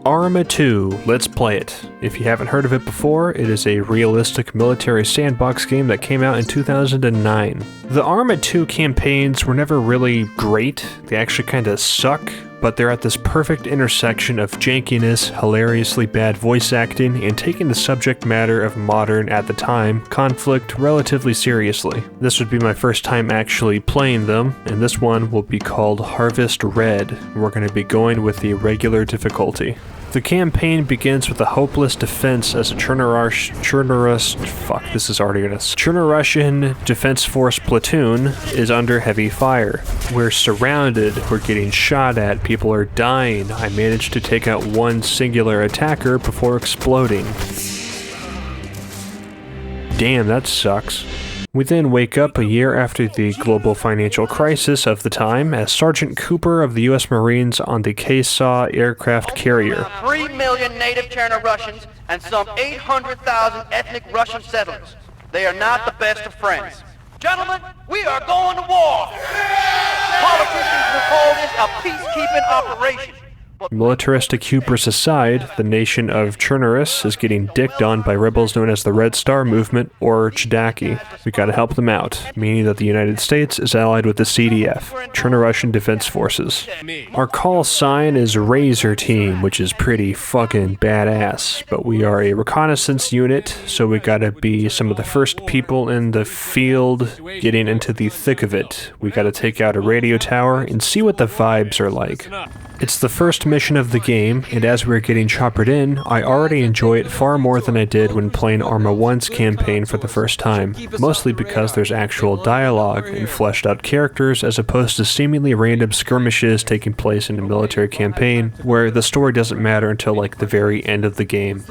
Arma 2, let's play it. If you haven't heard of it before, it is a realistic military sandbox game that came out in 2009. The Arma 2 campaigns were never really great, they actually kinda suck, but they're at this perfect intersection of jankiness, hilariously bad voice acting, and taking the subject matter of modern, at the time, conflict relatively seriously. This would be my first time actually playing them, and this one will be called Harvest Red. We're going to be going with the regular difficulty. The campaign begins with a hopeless defense as a Chernorussian Defense Force platoon is under heavy fire. We're surrounded, we're getting shot at, people are dying. I managed to take out one singular attacker before exploding. Damn, that sucks. We then wake up a year after the global financial crisis of the time as Sergeant Cooper of the U.S. Marines on the K-SAW aircraft carrier. 3 million native Cherno-Russians and some 800,000 ethnic Russian settlers. They are not the best of friends. Gentlemen, we are going to war! Politicians will call this a peacekeeping operation. Militaristic hubris aside, the nation of Chernogorsk is getting dicked on by rebels known as the Red Star Movement, or Chidaki. We gotta help them out, meaning that the United States is allied with the CDF, Chernorussian Defense Forces. Our call sign is Razor Team, which is pretty fucking badass, but we are a reconnaissance unit, so we gotta be some of the first people in the field getting into the thick of it. We gotta take out a radio tower and see what the vibes are like. It's the first mission of the game, and as we're getting choppered in, I already enjoy it far more than I did when playing Arma 1's campaign for the first time, mostly because there's actual dialogue and fleshed out characters as opposed to seemingly random skirmishes taking place in a military campaign, where the story doesn't matter until like the very end of the game.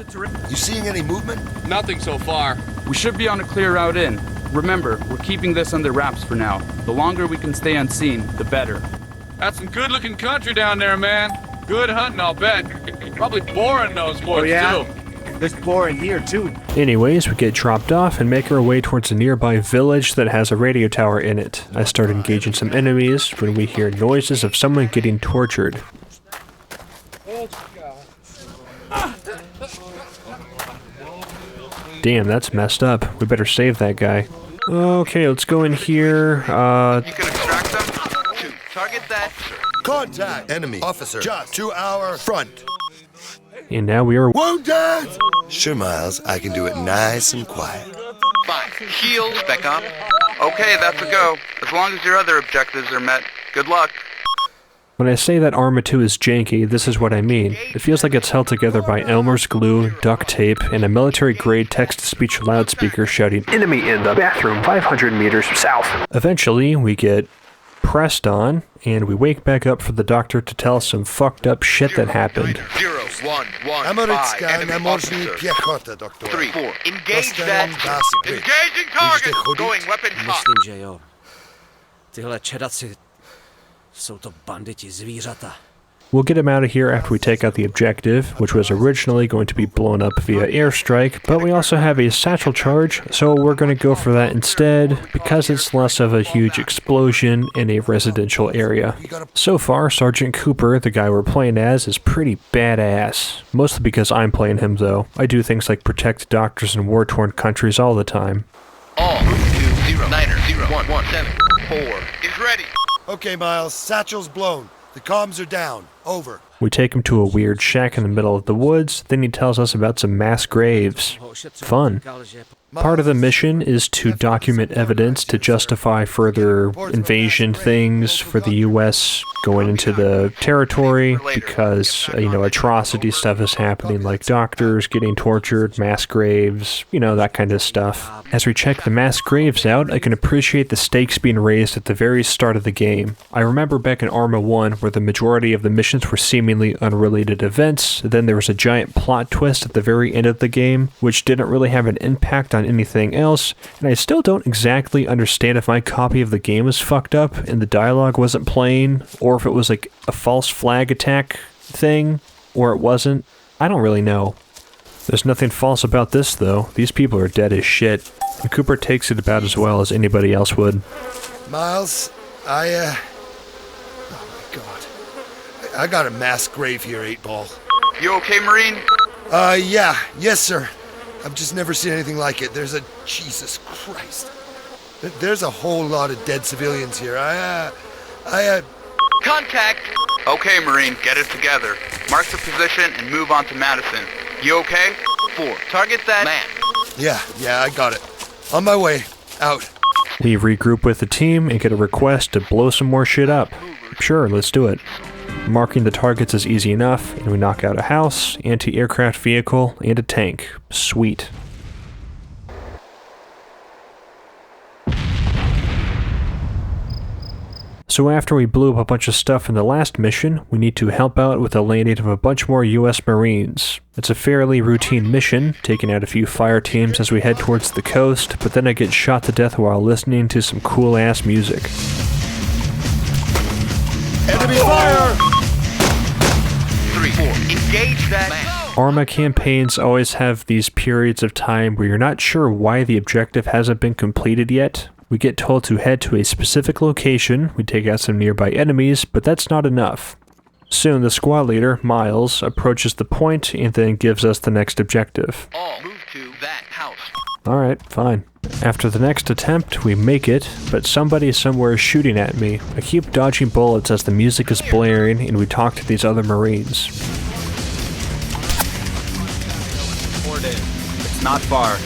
You seeing any movement? Nothing so far. We should be on a clear route in. Remember, we're keeping this under wraps for now. The longer we can stay unseen, the better. That's some good-looking country down there, man. Good hunting, I'll bet. Probably boring those boys, too. There's boring here, too. Anyways, we get dropped off and make our way towards a nearby village that has a radio tower in it. I start engaging some enemies when we hear noises of someone getting tortured. Damn, that's messed up. We better save that guy. Okay, let's go in here. You can extract them. Target that. Contact! Enemy officer just to our front. And now we are wounded! Sure, Miles, I can do it nice and quiet. Fine. Shield, back up. Okay, that's a go. As long as your other objectives are met. Good luck. When I say that Arma 2 is janky, this is what I mean. It feels like it's held together by Elmer's glue, duct tape, and a military-grade text-to-speech loudspeaker shouting, "Enemy in the bathroom 500 meters south." Eventually, we get pressed on, and we wake back up for the doctor to tell us some fucked up shit that happened. 011 piechota, doctor. 3, 4. Engage that. Engaging target. Going weapon hot. Myslím, že jo. Tyhle čedaci jsou to banditi zvířata. We'll get him out of here after we take out the objective, which was originally going to be blown up via airstrike, but we also have a satchel charge, so we're going to go for that instead, because it's less of a huge explosion in a residential area. So far, Sergeant Cooper, the guy we're playing as, is pretty badass. Mostly because I'm playing him, though. I do things like protect doctors in war-torn countries all the time. All 2-0-9-1-1-7-4 is ready. Okay, Miles, satchel's blown. The comms are down. Over. We take him to a weird shack in the middle of the woods, then he tells us about some mass graves. Fun. Part of the mission is to document evidence to justify further invasion things for the U.S. going into the territory because, atrocity stuff is happening, like doctors getting tortured, mass graves, that kind of stuff. As we check the mass graves out, I can appreciate the stakes being raised at the very start of the game. I remember back in Arma 1 where the majority of the missions were seemingly unrelated events, then there was a giant plot twist at the very end of the game, which didn't really have an impact on anything else, and I still don't exactly understand if my copy of the game was fucked up and the dialogue wasn't playing, or if it was like a false flag attack thing, or it wasn't. I don't really know. There's nothing false about this though. These people are dead as shit, and Cooper takes it about as well as anybody else would. Miles, oh my god. I got a mass grave here, 8-Ball. You okay, Marine? Yeah. Yes, sir. I've just never seen anything like it. There's a... Jesus Christ. There's a whole lot of dead civilians here. Contact! Okay, Marine, get it together. Mark the position and move on to Madison. You okay? 4. Target that man. Yeah, I got it. On my way. Out. We regroup with the team and get a request to blow some more shit up. Sure, let's do it. Marking the targets is easy enough, and we knock out a house, anti-aircraft vehicle, and a tank. Sweet. So after we blew up a bunch of stuff in the last mission, we need to help out with the landing of a bunch more US Marines. It's a fairly routine mission, taking out a few fire teams as we head towards the coast, but then I get shot to death while listening to some cool-ass music. Enemy fire! 3-4. Engage that man. Arma campaigns always have these periods of time where you're not sure why the objective hasn't been completed yet. We get told to head to a specific location, we take out some nearby enemies, but that's not enough. Soon the squad leader, Miles, approaches the point and then gives us the next objective. All move to that house. Alright, fine. After the next attempt, we make it, but somebody somewhere is shooting at me. I keep dodging bullets as the music is blaring and we talk to these other Marines. It's not far.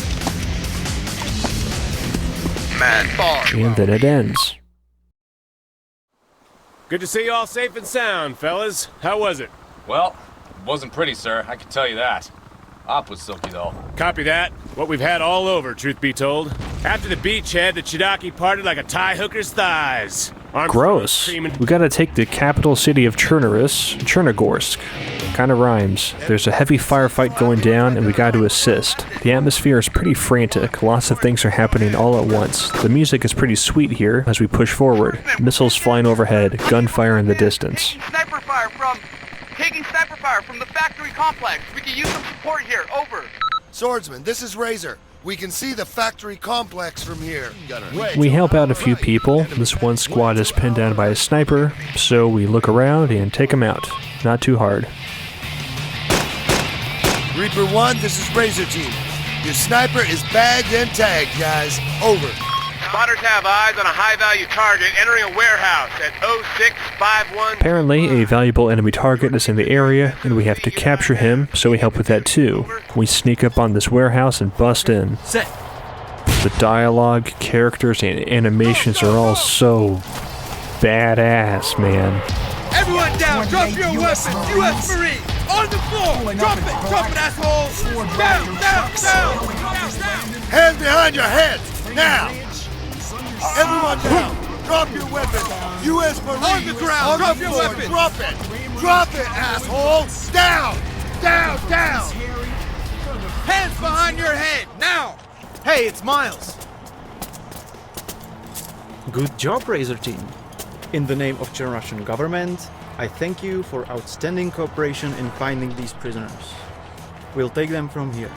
Man, far. And then it ends. Good to see you all safe and sound, fellas. How was it? Well, it wasn't pretty, sir. I can tell you that. Op was silky, though. Copy that. What we've had all over, truth be told. After the beachhead, the Chidaki parted like a Thai hooker's thighs. Gross. We gotta take the capital city of Chernogorsk. Kinda rhymes. There's a heavy firefight going down and we gotta assist. The atmosphere is pretty frantic, lots of things are happening all at once. The music is pretty sweet here as we push forward. Missiles flying overhead, gunfire in the distance. Taking sniper fire from the factory complex. We can use some support here. Over. Swordsman, this is Razor. We can see the factory complex from here. We help out a few people. This one squad is pinned down by a sniper, so we look around and take him out. Not too hard. Reaper 1, this is Razor Team. Your sniper is bagged and tagged, guys. Over. Spotters have eyes on a high-value target entering a warehouse at 0651. Apparently, a valuable enemy target is in the area, and we have to capture him, so we help with that too. We sneak up on this warehouse and bust in. Set. The dialogue, characters, and animations are all so badass, man. Everyone down! Drop your weapons! U.S. Marine! On the floor! Drop it, assholes! Down! Hands behind your heads! Now! Everyone down! Drop your weapon! U.S. Marine! On the ground! Drop your weapon! Drop it! Drop it, asshole! Down! Down! Hands behind your head! Now! Hey, it's Miles! Good job, Razor Team. In the name of the Russian government, I thank you for outstanding cooperation in finding these prisoners. We'll take them from here.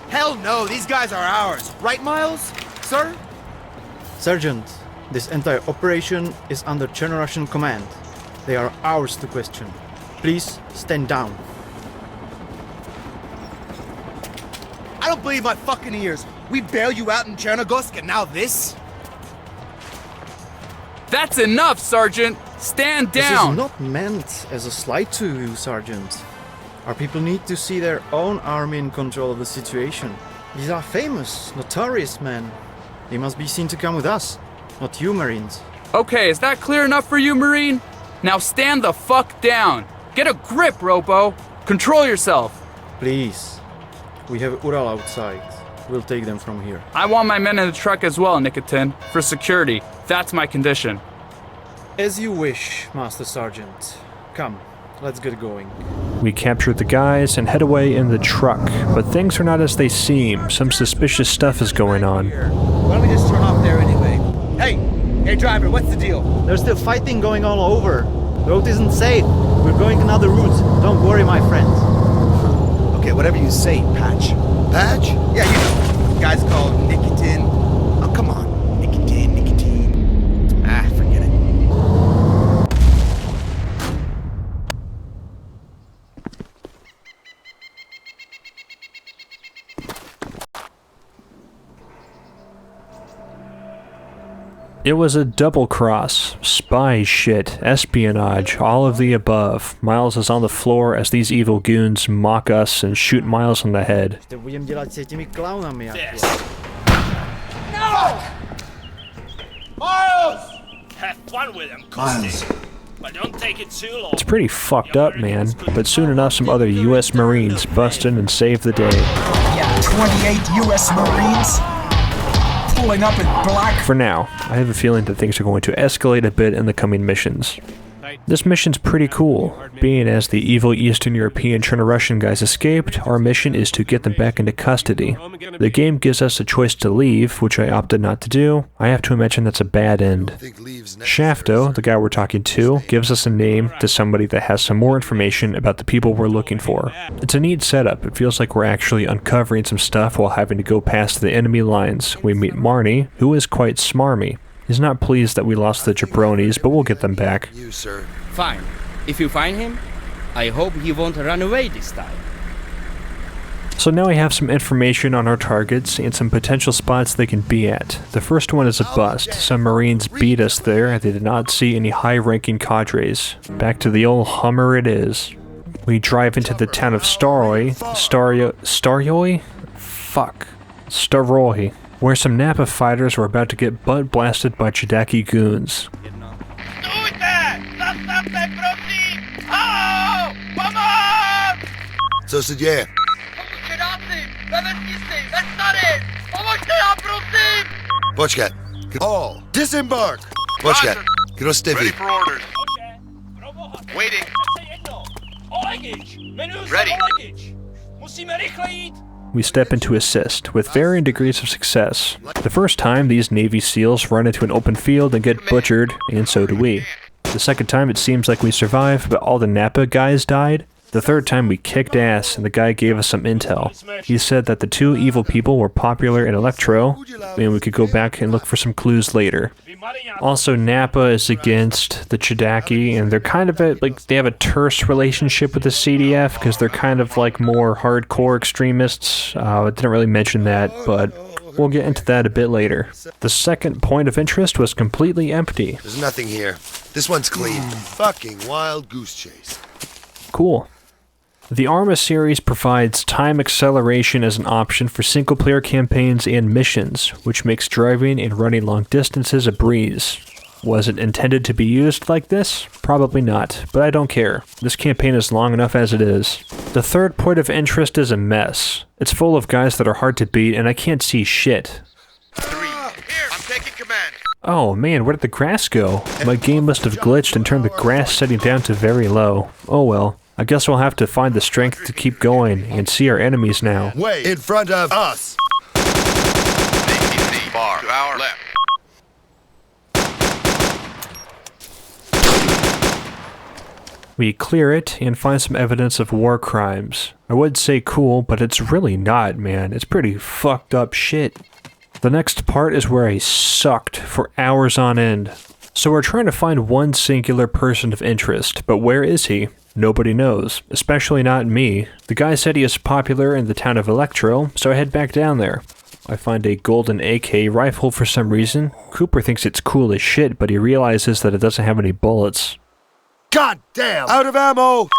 Hell no, these guys are ours. Right, Miles? Sir? Sergeant, this entire operation is under Chernogorsk command. They are ours to question. Please stand down. I don't believe my fucking ears. We bail you out in Chernogorsk and now this? That's enough, Sergeant! Stand down! This is not meant as a slight to you, Sergeant. Our people need to see their own army in control of the situation. These are famous, notorious men. They must be seen to come with us, not you, Marines. Okay, is that clear enough for you, Marine? Now stand the fuck down! Get a grip, Robo! Control yourself! Please. We have Ural outside. We'll take them from here. I want my men in the truck as well, Nikitin. For security. That's my condition. As you wish, Master Sergeant. Come, let's get going. We capture the guys and head away in the truck, but things are not as they seem. Some suspicious stuff is going on. Why don't we just turn off there anyway? Hey driver, what's the deal? There's still fighting going on all over. The road isn't safe. We're going another route. Don't worry, my friends. Okay, whatever you say, Patch. Patch? Yeah, you know. Guy's called Nikitin. Oh, come on. Nikitin. Ah, forget it. It was a double cross, spy shit, espionage, all of the above. Miles is on the floor as these evil goons mock us and shoot Miles in the head. Miles! Have fun with him, Miles. But don't take it too long. It's pretty fucked up, man, but soon enough some other US Marines bust in and save the day. Yeah, 28 US Marines pulling up in black. For now, I have a feeling that things are going to escalate a bit in the coming missions. This mission's pretty cool. Being as the evil Eastern European Chernorussian guys escaped, our mission is to get them back into custody. The game gives us a choice to leave, which I opted not to do. I have to imagine that's a bad end. Shafto, the guy we're talking to, gives us a name to somebody that has some more information about the people we're looking for. It's a neat setup. It feels like we're actually uncovering some stuff while having to go past the enemy lines. We meet Marnie, who is quite smarmy. He's not pleased that we lost the jabronis, but we'll get them back. You, sir. Fine. If you find him, I hope he won't run away this time. So now we have some information on our targets and some potential spots they can be at. The first one is a bust. Some Marines beat us there and they did not see any high-ranking cadres. Back to the old Hummer it is. We drive into the town of Staroy, where some NAPA fighters were about to get butt blasted by Chidaki goons. Co se děje? Počkat. All, disembark! Počkat. Kdo jste Ready vy? for orders. Waiting. Ready. We step into assist, with varying degrees of success. The first time, these Navy SEALs run into an open field and get butchered, and so do we. The second time, it seems like we survived, but all the NAPA guys died. The third time, we kicked ass, and the guy gave us some intel. He said that the two evil people were popular in Electro, and we could go back and look for some clues later. Also, NAPA is against the Chidaki, and they're kind of they have a terse relationship with the CDF, because they're kind of like more hardcore extremists. I didn't really mention that, but we'll get into that a bit later. The second point of interest was completely empty. There's nothing here. This one's clean. Fucking wild goose chase. Cool. The Arma series provides time acceleration as an option for single-player campaigns and missions, which makes driving and running long distances a breeze. Was it intended to be used like this? Probably not, but I don't care. This campaign is long enough as it is. The third point of interest is a mess. It's full of guys that are hard to beat, and I can't see shit. Here, I'm taking command. Oh man, where did the grass go? My game must have glitched and turned the grass setting down to very low. Oh well. I guess we'll have to find the strength to keep going and see our enemies now. Way in front of us. APC bar to our left. We clear it and find some evidence of war crimes. I would say cool, but it's really not, man. It's pretty fucked up shit. The next part is where I sucked for hours on end. So we're trying to find one singular person of interest, but where is he? Nobody knows, especially not me. The guy said he is popular in the town of Electro, so I head back down there. I find a golden AK rifle for some reason. Cooper thinks it's cool as shit, but he realizes that it doesn't have any bullets. God damn! Out of ammo!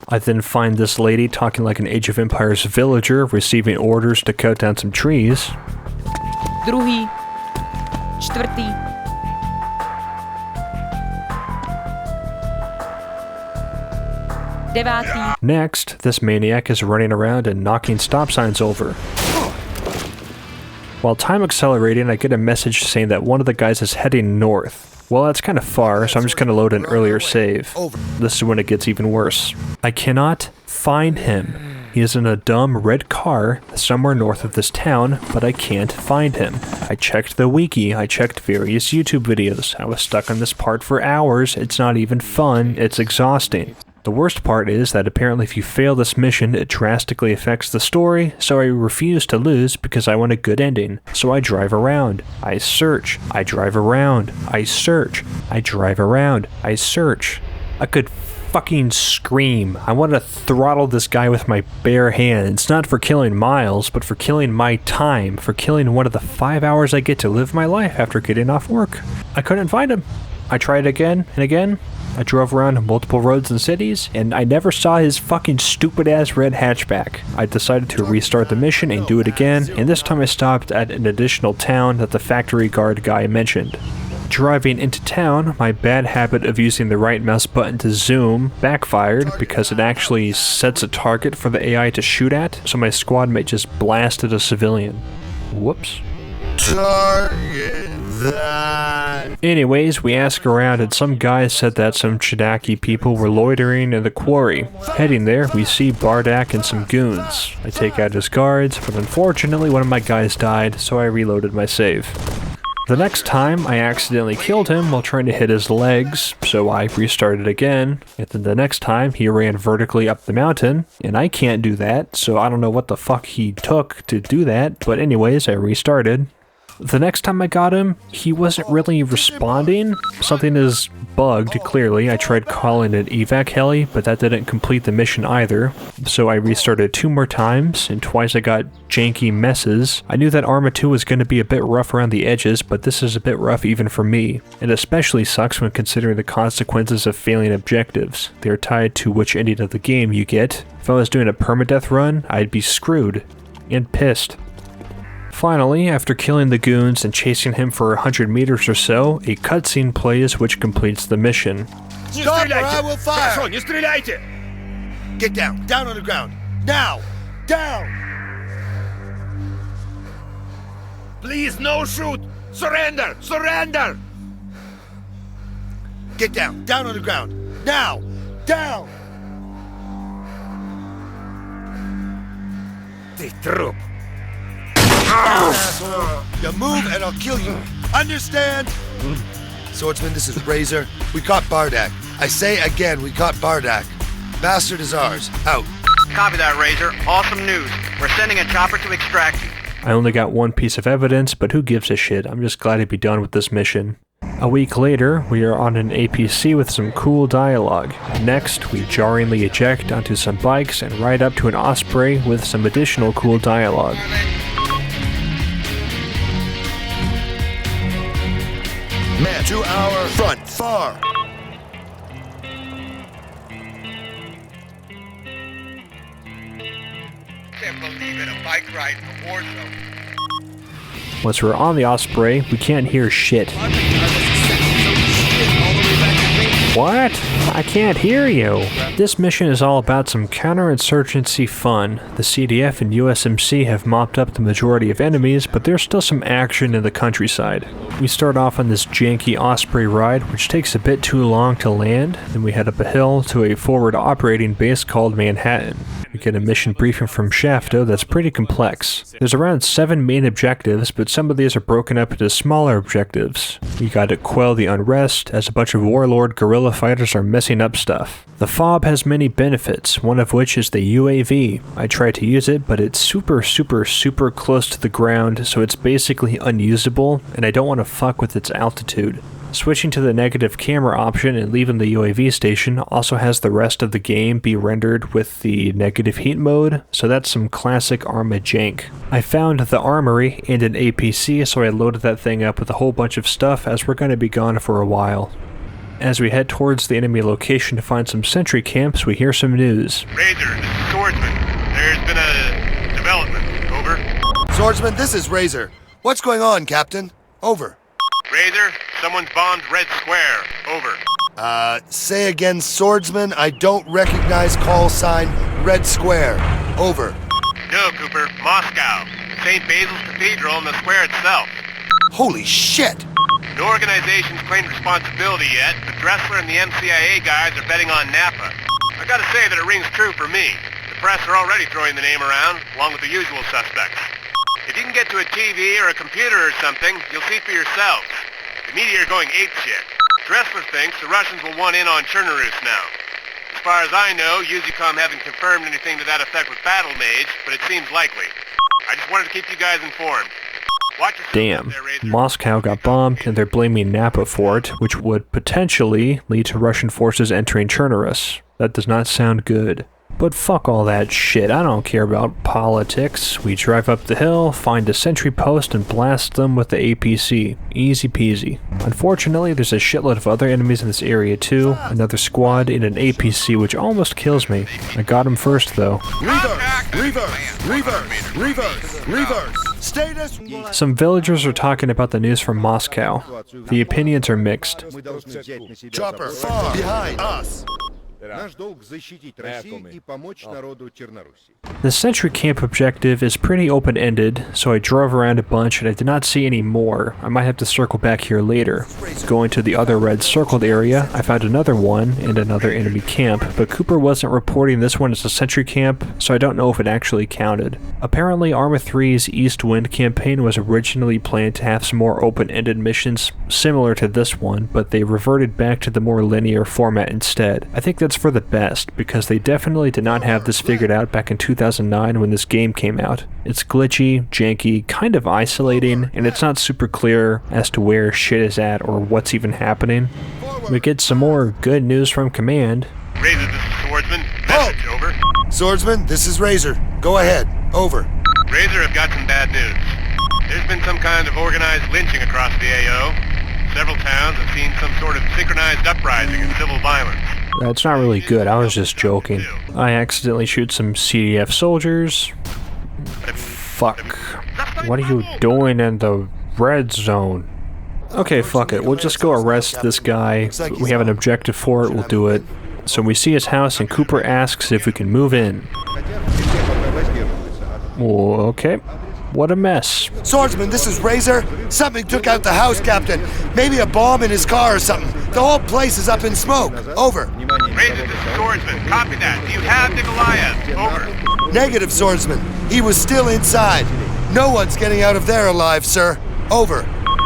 I then find this lady talking like an Age of Empires villager, receiving orders to cut down some trees. Druhý. Čtvrtý. Devátý. Next, this maniac is running around and knocking stop signs over. While time accelerating, I get a message saying that one of the guys is heading north. Well, that's kind of far, so I'm just going to load an earlier save. This is when it gets even worse. I cannot find him. He is in a dumb red car somewhere north of this town, but I can't find him. I checked the wiki, I checked various YouTube videos. I was stuck on this part for hours. It's not even fun, it's exhausting. The worst part is that apparently if you fail this mission, it drastically affects the story, so I refuse to lose because I want a good ending. So I drive around, I search, I drive around, I search, I drive around, I search. A good fucking scream. I want to throttle this guy with my bare hands, not for killing Miles, but for killing my time, for killing one of the 5 hours I get to live my life after getting off work. I couldn't find him. I tried again and again. I drove around multiple roads and cities, and I never saw his fucking stupid-ass red hatchback. I decided to restart the mission and do it again, and this time I stopped at an additional town that the factory guard guy mentioned. Driving into town, my bad habit of using the right mouse button to zoom backfired because it actually sets a target for the AI to shoot at, so my squad mate just blasted a civilian. Whoops. Target that. Anyways, we asked around and some guy said that some Chedaki people were loitering in the quarry. Heading there, we see Bardak and some goons. I take out his guards, but unfortunately one of my guys died, so I reloaded my save. The next time, I accidentally killed him while trying to hit his legs, so I restarted again, and then the next time he ran vertically up the mountain, and I can't do that, so I don't know what the fuck he took to do that, but anyways, I restarted. The next time I got him, he wasn't really responding. Something is bugged, clearly. I tried calling an evac heli, but that didn't complete the mission either. So I restarted 2 more times, and twice I got janky messes. I knew that Arma 2 was going to be a bit rough around the edges, but this is a bit rough even for me. It especially sucks when considering the consequences of failing objectives. They are tied to which ending of the game you get. If I was doing a permadeath run, I'd be screwed. And pissed. Finally, after killing the goons and chasing him for 100 meters or so, a cutscene plays which completes the mission. Stop or I will fire! Get down! Down on the ground! Now! Down! Please, no shoot! Surrender! Surrender! Get down! Down on the ground! Now! Down! The troop. You move and I'll kill you. Understand? Swordsman, this is Razor. We caught Bardak. I say again, we caught Bardak. Bastard is ours. Out. Copy that, Razor. Awesome news. We're sending a chopper to extract you. I only got one piece of evidence, but who gives a shit? I'm just glad to be done with this mission. A week later, we are on an APC with some cool dialogue. Next, we jarringly eject onto some bikes and ride up to an Osprey with some additional cool dialogue. Man, to our front, far. Can't believe it, a bike ride in a war zone. Once we're on the Osprey, we can't hear shit. What? I can't hear you. This mission is all about some counterinsurgency fun. The CDF and USMC have mopped up the majority of enemies, but there's still some action in the countryside. We start off on this janky Osprey ride, which takes a bit too long to land. Then we head up a hill to a forward operating base called Manhattan. We get a mission briefing from Shafto that's pretty complex. There's around 7 main objectives, but some of these are broken up into smaller objectives. We gotta quell the unrest, as a bunch of warlord guerrilla fighters are messing up stuff. The FOB has many benefits, one of which is the UAV. I tried to use it, but it's super close to the ground, so it's basically unusable, and I don't want to fuck with its altitude. Switching to the negative camera option and leaving the UAV station also has the rest of the game be rendered with the negative heat mode, so that's some classic Arma jank. I found the armory and an APC, so I loaded that thing up with a whole bunch of stuff as we're going to be gone for a while. As we head towards the enemy location to find some sentry camps, we hear some news. Razor, this is Swordsman. There's been a development. Over. Swordsman, this is Razor. What's going on, Captain? Over. Razor, someone's bombed Red Square. Over. Say again, Swordsman. I don't recognize call sign Red Square. Over. No, Cooper. Moscow. St. Basil's Cathedral and the square itself. Holy shit! No organization's claimed responsibility yet, but Dressler and the MCIA guys are betting on NAPA. I gotta say that it rings true for me. The press are already throwing the name around, along with the usual suspects. If you can get to a TV or a computer or something, you'll see for yourselves. The media are going apeshit. Dressler thinks the Russians will want in on Chernogorsk now. As far as I know, Usicom haven't confirmed anything to that effect with Battle Mage, but it seems likely. I just wanted to keep you guys informed. Damn, Moscow got bombed and they're blaming NAPA for it, which would potentially lead to Russian forces entering Chernogorsk. That does not sound good. But fuck all that shit, I don't care about politics. We drive up the hill, find a sentry post, and blast them with the APC. Easy peasy. Unfortunately, there's a shitload of other enemies in this area too. Another squad in an APC which almost kills me. I got him first though. Reverse! Status! Some villagers are talking about the news from Moscow. The opinions are mixed. Chopper, far behind us! The sentry camp objective is pretty open-ended, so I drove around a bunch and I did not see any more. I might have to circle back here later. Going to the other red circled area, I found another one and another enemy camp, but Cooper wasn't reporting this one as a sentry camp, so I don't know if it actually counted. Apparently Arma 3's East Wind campaign was originally planned to have some more open-ended missions similar to this one, but they reverted back to the more linear format instead. I think that's for the best, because they definitely did not have this figured out back in 2009 when this game came out. It's glitchy, janky, kind of isolating, and it's not super clear as to where shit is at or what's even happening. We get some more good news from Command. Razor, this is Swordsman. Message, over. Swordsman, this is Razor. Go ahead. Over. Razor, I've got some bad news. There's been some kind of organized lynching across the AO. Several towns have seen some sort of synchronized uprising and civil violence. That's not really good, I was just joking. I accidentally shoot some CDF soldiers. Fuck. What are you doing in the red zone? Okay, fuck it, we'll just go arrest this guy. We have an objective for it, we'll do it. So we see his house and Cooper asks if we can move in. Okay. What a mess. Swordsman, this is Razor. Something took out the house captain. Maybe a bomb in his car or something. The whole place is up in smoke. Over. Razor, this is Swordsman. Copy that. Do you have Nikolaev? Over. Negative, Swordsman. He was still inside. No one's getting out of there alive, sir. Over.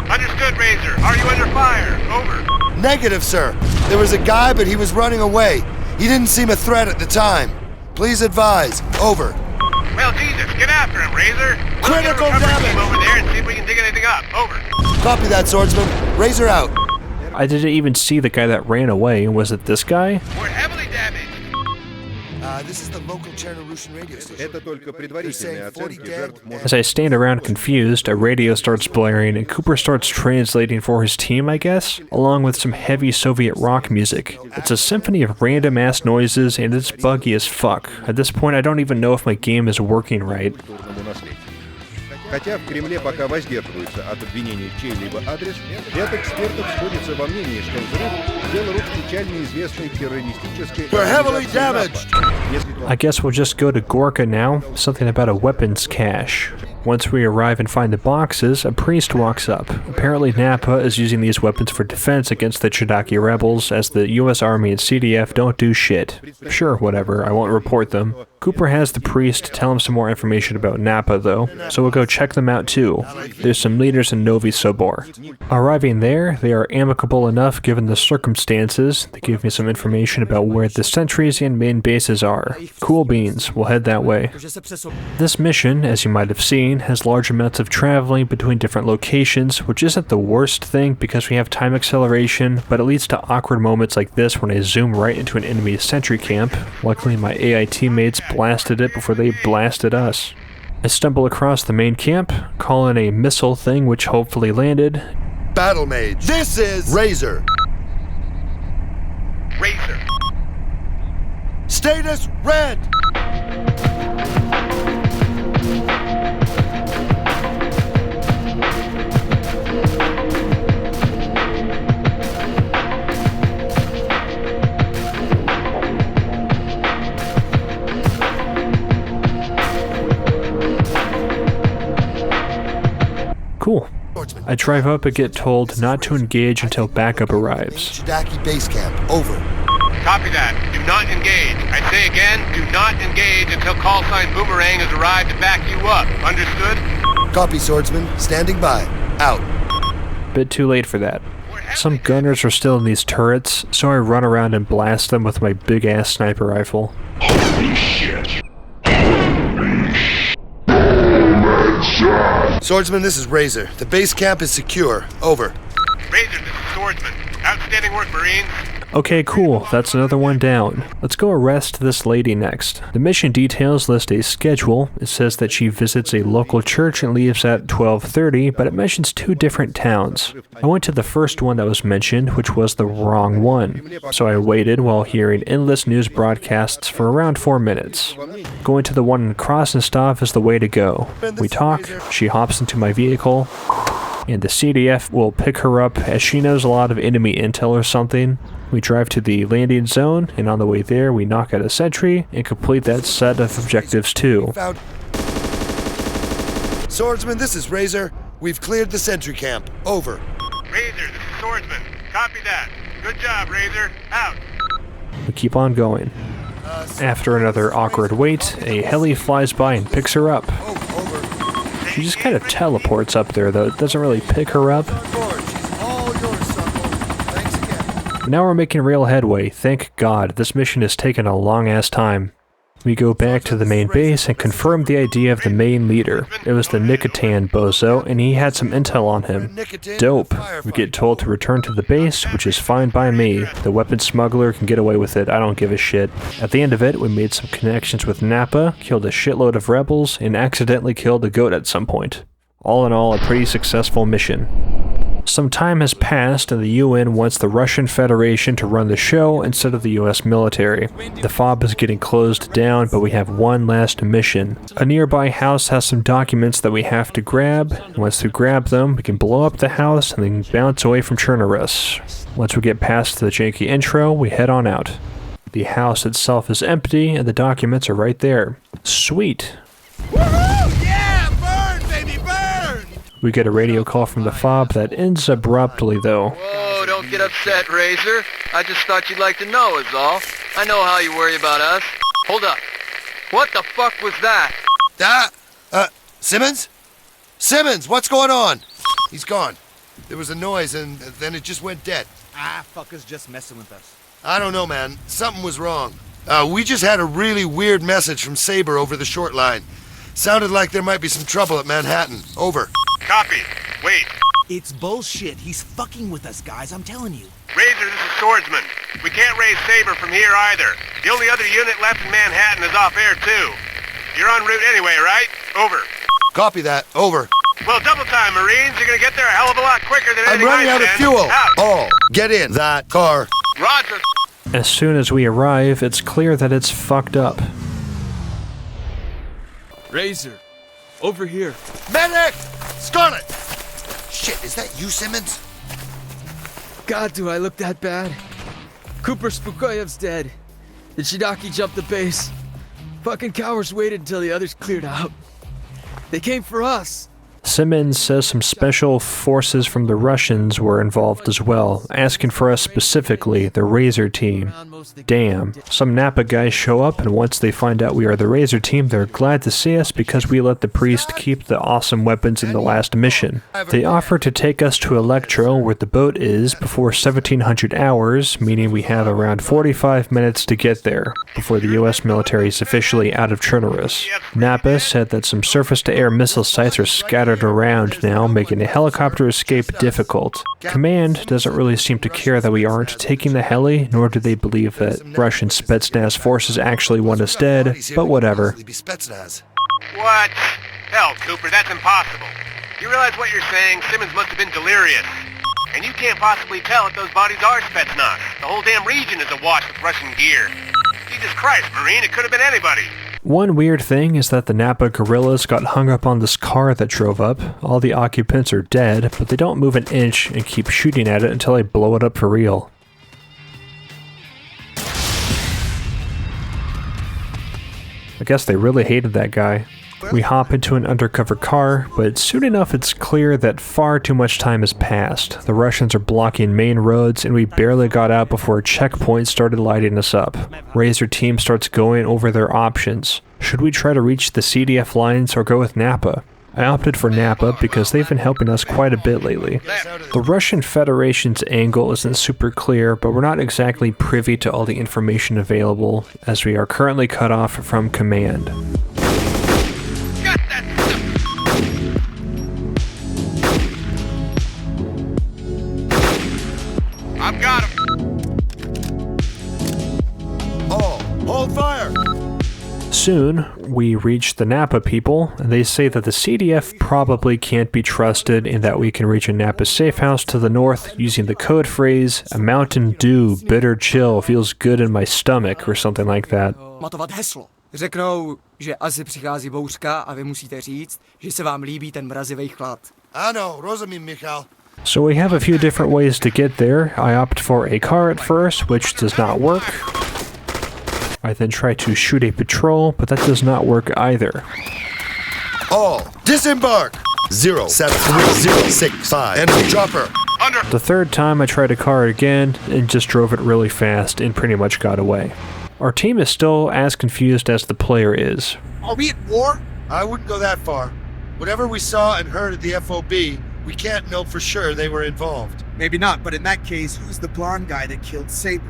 Understood, Razor. Are you under fire? Over. Negative, sir. There was a guy, but he was running away. He didn't seem a threat at the time. Please advise. Over. Well, Jesus, get after him, Razor. Critical damage! Over there and see if we can dig anything up. Over. Copy that, Swordsman. Razor out. I didn't even see the guy that ran away. Was it this guy? We're heavily damaged. This is the local Chernogorsk radio station. As I stand around confused, a radio starts blaring and Cooper starts translating for his team, I guess, along with some heavy Soviet rock music. It's a symphony of random ass noises and it's buggy as fuck. At this point, I don't even know if my game is working right. Хотя в Кремле пока воздерживаются от обвинений в чей-либо адрес, ряд экспертов сходится во мнении, что взрыв – дело рук печально известной террористической организации. I guess we'll just go to Gorka now. Something about a weapons cache. Once we arrive and find the boxes, a priest walks up. Apparently NAPA is using these weapons for defense against the Chernobyl rebels, as the US Army and CDF don't do shit. Sure, whatever, I won't report them. Cooper has the priest tell him some more information about NAPA though, so we'll go check them out too. There's some leaders in Novi Sobor. Arriving there, they are amicable enough given the circumstances. They give me some information about where the sentries and main bases are. Cool beans, we'll head that way. This mission, as you might have seen, has large amounts of traveling between different locations, which isn't the worst thing because we have time acceleration, but it leads to awkward moments like this when I zoom right into an enemy sentry camp. Luckily my AI teammates blasted it before they blasted us. I stumble across the main camp, call in a missile thing which hopefully landed. Battle Mage, this is Razor. Razor. Status red. Cool. I drive up and get told not to engage until backup arrives. Chernogorsk base camp, over. Copy that. Do not engage. I say again, do not engage until call sign Boomerang has arrived to back you up. Understood? Copy, Swordsman. Standing by. Out. Bit too late for that. Some gunners are still in these turrets, so I run around and blast them with my big-ass sniper rifle. Holy shit. Swordsman, this is Razor. The base camp is secure. Over. Razor, this is Swordsman. Outside Outstanding work, Marines. Okay, cool. That's another one down. Let's go arrest this lady next. The mission details list a schedule. It says that she visits a local church and leaves at 12:30, but it mentions 2 different towns. I went to the first one that was mentioned, which was the wrong one. So I waited while hearing endless news broadcasts for around 4 minutes. Going to the one in Krasnostov is the way to go. We talk, she hops into my vehicle, and the CDF will pick her up as she knows a lot of enemy intel or something. We drive to the landing zone, and on the way there, we knock out a sentry and complete that set of objectives too. Swordsman, this is Razor. We've cleared the sentry camp. Over. Razor, this is Swordsman. Copy that. Good job, Razor. Out. We keep on going. After another awkward wait, a heli flies by and picks her up. She just kind of teleports up there, though. It doesn't really pick her up. Now we're making real headway. Thank God. This mission has taken a long-ass time. We go back to the main base and confirm the idea of the main leader. It was the Nikitan bozo, and he had some intel on him. Dope. We get told to return to the base, which is fine by me. The weapon smuggler can get away with it. I don't give a shit. At the end of it, we made some connections with NAPA, killed a shitload of rebels, and accidentally killed a goat at some point. All in all, a pretty successful mission. Some time has passed and the UN wants the Russian Federation to run the show instead of the US military. The FOB is getting closed down, but we have one last mission. A nearby house has some documents that we have to grab. Once we grab them, we can blow up the house and then bounce away from Chernogorsk. Once we get past the janky intro, we head on out. The house itself is empty and the documents are right there. Sweet! We get a radio call from the FOB that ends abruptly, though. Whoa, don't get upset, Razor. I just thought you'd like to know is all. I know how you worry about us. Hold up. What the fuck was that? Simmons? Simmons, what's going on? He's gone. There was a noise and then it just went dead. Fuckers just messing with us. I don't know, man. Something was wrong. We just had a really weird message from Saber over the short line. Sounded like there might be some trouble at Manhattan. Over. Copy. Wait. It's bullshit. He's fucking with us, guys. I'm telling you. Razor, this is Swordsman. We can't raise Saber from here either. The only other unit left in Manhattan is off air, too. You're en route anyway, right? Over. Copy that. Over. Well, double time, Marines. You're gonna get there a hell of a lot quicker than anything I'm running out of fuel. Out. All. Get in that car. Roger. As soon as we arrive, it's clear that it's fucked up. Razor, over here. Medic! Scarlet! Shit, is that you, Simmons? God, do I look that bad? Cooper Spukoyev's dead. The Chidaki jumped the base. Fucking cowards waited until the others cleared out. They came for us. Simmons says some special forces from the Russians were involved as well, asking for us specifically, the Razor team. Damn. Some NAPA guys show up, and once they find out we are the Razor team, they're glad to see us because we let the priest keep the awesome weapons in the last mission. They offer to take us to Electro, where the boat is, before 1700 hours, meaning we have around 45 minutes to get there, before the US military is officially out of Chernogorsk. NAPA said that some surface-to-air missile sites are scattered around now, making a helicopter escape difficult. Command doesn't really seem to care that we aren't taking the heli, nor do they believe that Russian Spetsnaz forces actually want us dead, but whatever. What? Hell, Cooper, that's impossible. You realize what you're saying? Simmons must have been delirious. And you can't possibly tell if those bodies are Spetsnaz. The whole damn region is awash with Russian gear. Jesus Christ, Marine, it could have been anybody. One weird thing is that the NAPA guerrillas got hung up on this car that drove up. All the occupants are dead, but they don't move an inch and keep shooting at it until I blow it up for real. I guess they really hated that guy. We hop into an undercover car, but soon enough it's clear that far too much time has passed. The Russians are blocking main roads, and we barely got out before a checkpoint started lighting us up. Razor team starts going over their options. Should we try to reach the CDF lines or go with NAPA? I opted for NAPA because they've been helping us quite a bit lately. The Russian Federation's angle isn't super clear, but we're not exactly privy to all the information available, as we are currently cut off from command. I've got him. Hold fire! Soon, we reach the NAPA people, and they say that the CDF probably can't be trusted and that we can reach a NAPA safe house to the north using the code phrase, "A Mountain Dew, bitter chill, feels good in my stomach," or something like that. Matovat heslo. Řeknou, že asi přichází bouřka a vy musíte říct, že se vám líbí ten mrazivý chlad. Ano, rozumím, Michal. So we have a few different ways to get there. I opt for a car at first, which does not work. I then try to shoot a patrol, but that does not work either. All, disembark! 07365, enemy dropper. The third time I tried a car again, and just drove it really fast and pretty much got away. Our team is still as confused as the player is. Are we at war? I wouldn't go that far. Whatever we saw and heard at the FOB, we can't know for sure they were involved. Maybe not, but in that case, who's the blonde guy that killed Saber?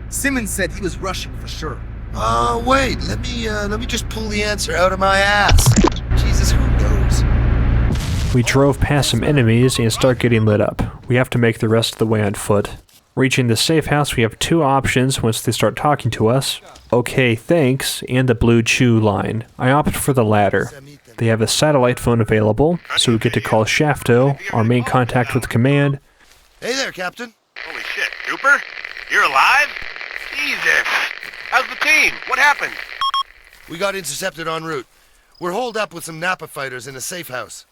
Simmons said he was Russian for sure. Wait, let me just pull the answer out of my ass. Jesus, who knows? We drove past some enemies and start getting lit up. We have to make the rest of the way on foot. Reaching the safe house, we have two options once they start talking to us. Okay, thanks, and the blue chew line. I opt for the latter. They have a satellite phone available, so we get to call Shafto, our main contact with the command. Hey there, Captain. Holy shit, Cooper? You're alive? Jesus! How's the team? What happened? We got intercepted en route. We're holed up with some NAPA fighters in a safe house.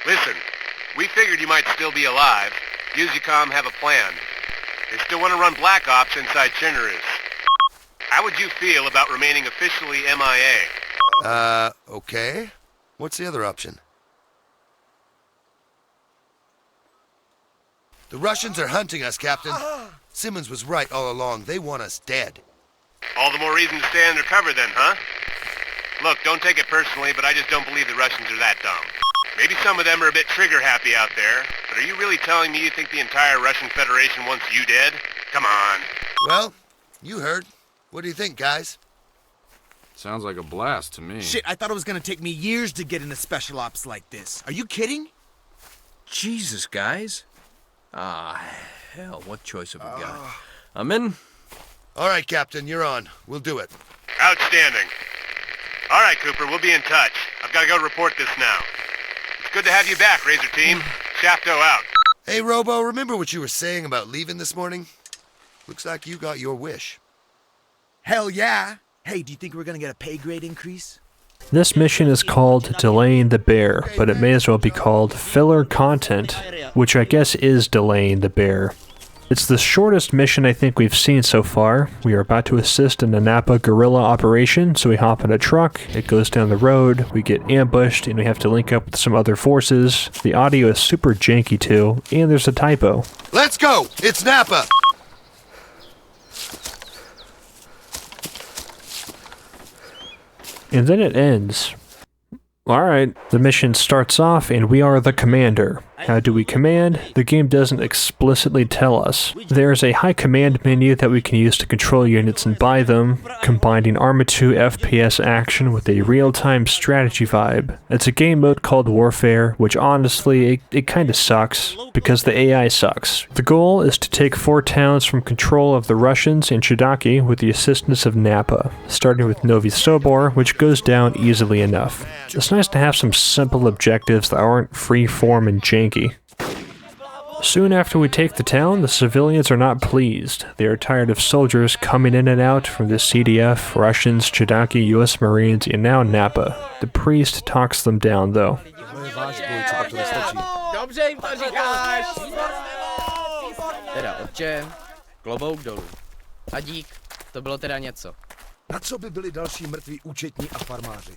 Listen, we figured you might still be alive. Usicom have a plan. They still want to run Black Ops inside Chernogorsk. How would you feel about remaining officially MIA? Okay. What's the other option? The Russians are hunting us, Captain. Simmons was right all along. They want us dead. All the more reason to stay undercover then, huh? Look, don't take it personally, but I just don't believe the Russians are that dumb. Maybe some of them are a bit trigger-happy out there, but are you really telling me you think the entire Russian Federation wants you dead? Come on. Well, you heard. What do you think, guys? Sounds like a blast to me. Shit, I thought it was gonna take me years to get into special ops like this. Are you kidding? Jesus, guys. Hell, what choice have we got? I'm in. All right, Captain, you're on. We'll do it. Outstanding. All right, Cooper, we'll be in touch. I've got to go report this now. It's good to have you back, Razor Team. Shafto out. Hey, Robo, remember what you were saying about leaving this morning? Looks like you got your wish. Hell yeah. Hey, do you think we're gonna get a pay grade increase? This mission is called Delaying the Bear, but it may as well be called Filler Content, which I guess is Delaying the Bear. It's the shortest mission I think we've seen so far. We are about to assist in a NAPA guerrilla operation, so we hop in a truck, it goes down the road, we get ambushed, and we have to link up with some other forces. The audio is super janky too, and there's a typo. Let's go! It's NAPA! And then it ends. Alright, the mission starts off and we are the commander. How do we command? The game doesn't explicitly tell us. There is a high command menu that we can use to control units and buy them, combining Arma 2 FPS action with a real-time strategy vibe. It's a game mode called Warfare, which honestly, it kinda sucks, because the AI sucks. The goal is to take 4 towns from control of the Russians and Chudaki with the assistance of NAPA, starting with Novi Sobor, which goes down easily enough. It's nice to have some simple objectives that aren't free-form and janky. Soon after we take the town, the civilians are not pleased. They are tired of soldiers coming in and out from the CDF, Russians, Chudaki, US Marines, and now NAPA. The priest talks them down, though. Teda otče, klobouk dolů. A dík, to bylo teda něco. Na co by byli další mrtví účetní a farmáři?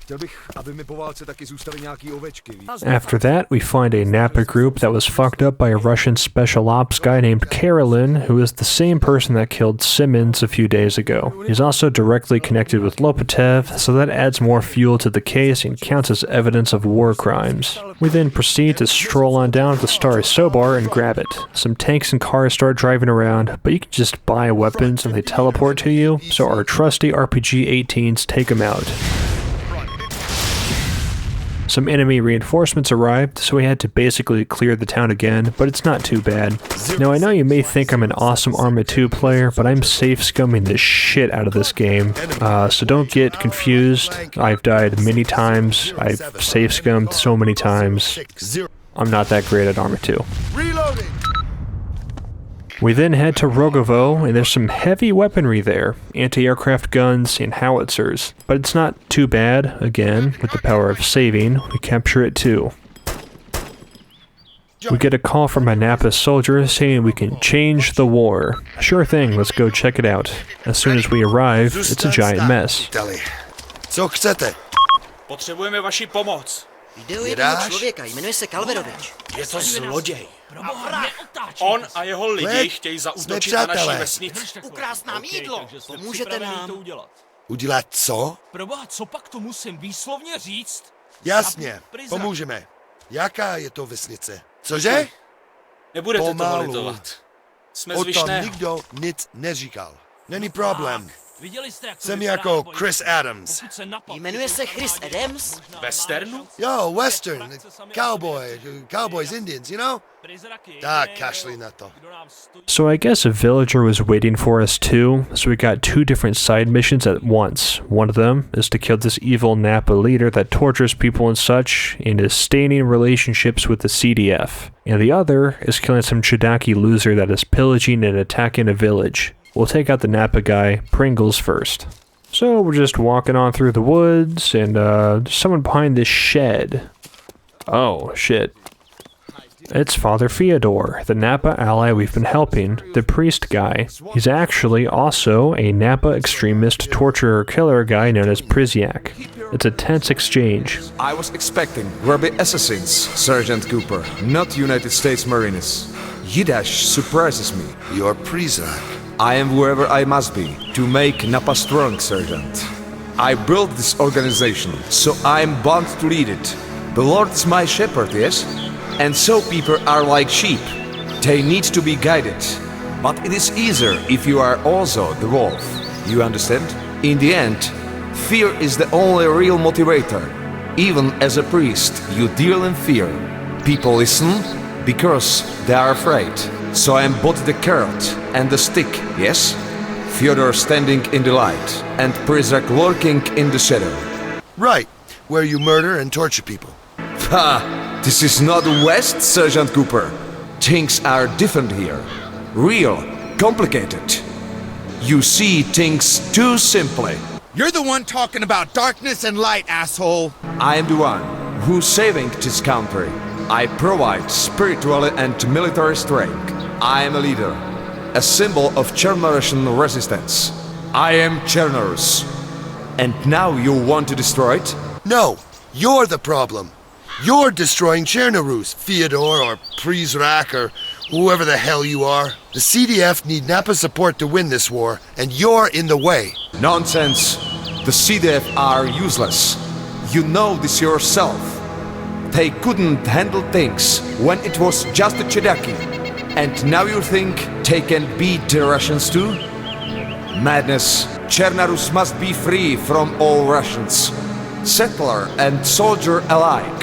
Chtěl bych, aby mi po válce taky zůstaly nějaký ovečky. After that, we find a NAPA group that was fucked up by a Russian special ops guy named Karolin, who is the same person that killed Simmons a few days ago. He's also directly connected with Lopotev, so that adds more fuel to the case and counts as evidence of war crimes. We then proceed to stroll on down to the Starry Sobar and grab it. Some tanks and cars start driving around, but you can just buy weapons and they teleport to you, so our trusty RPG-18s take them out. Some enemy reinforcements arrived, so we had to basically clear the town again, but it's not too bad. Now I know you may think I'm an awesome Arma 2 player, but I'm safe scumming the shit out of this game, so don't get confused. I've died many times, I've safe scummed so many times. I'm not that great at Arma 2. Reloading. We then head to Rogovo, and there's some heavy weaponry there, anti-aircraft guns and howitzers, but it's not too bad. Again, with the power of saving, we capture it too. We get a call from a NAPA soldier saying we can change the war. Sure thing, let's go check it out. As soon as we arrive, it's a giant mess. Co chcete? Potřebujeme vaši pomoc. Jde o jednoho člověka, jmenuje se Kalverovič. Je to zloděj. On a jeho lidi chtějí zaútočit na naši vesnici. Ukrást nám jídlo. Pomůžete nám. Udělat co? Proboha, co pak to musím výslovně říct? Jasně, pomůžeme. Jaká je to vesnice? Cože? Nebudete toho litovat. Jsme O tom zvyšné. nikdo nic neříkal. Není problém. Jsem jako Chris Adams. Jmenuje se Chris Adams? Westernu? Yo, Western, cowboys, Indians, you know? Tak, kašli na to. So I guess a villager was waiting for us too, so we got two different side missions at once. One of them is to kill this evil NAPA leader that tortures people and such, and is staining relationships with the CDF. And the other is killing some Chidaki loser that is pillaging and attacking a village. We'll take out the NAPA guy, Pringles, first. So we're just walking on through the woods, and there's someone behind this shed. Oh, shit. It's Father Fyodor, the NAPA ally we've been helping, the priest guy. He's actually also a NAPA extremist torturer killer guy known as Prizyak. It's a tense exchange. I was expecting grubby assassins, Sergeant Cooper, not United States Marines. Yiddish surprises me. You're Prizak. I am whoever I must be to make NAPA strong, Sergeant. I built this organization, so I'm bound to lead it. The Lord's my shepherd, yes? And so people are like sheep. They need to be guided. But it is easier if you are also the wolf. You understand? In the end, fear is the only real motivator. Even as a priest, you deal in fear. People listen because they are afraid. So I am both the carrot and the stick, yes? Fyodor standing in the light, and Prizak lurking in the shadow. Right, where you murder and torture people. Ha! This is not the West, Sergeant Cooper. Things are different here. Real, complicated. You see things too simply. You're the one talking about darkness and light, asshole. I am the one who's saving this country. I provide spiritual and military strength. I am a leader, a symbol of Chernogorsk resistance. I am Chernogorsk. And now you want to destroy it? No, you're the problem. You're destroying Chernogorsk, Fyodor or Prizrak or whoever the hell you are. The CDF need NAPA support to win this war, and you're in the way. Nonsense. The CDF are useless. You know this yourself. They couldn't handle things when it was just a Chidaki. And now you think they can beat the Russians too? Madness. Chernogorsk must be free from all Russians. Settler and soldier alike.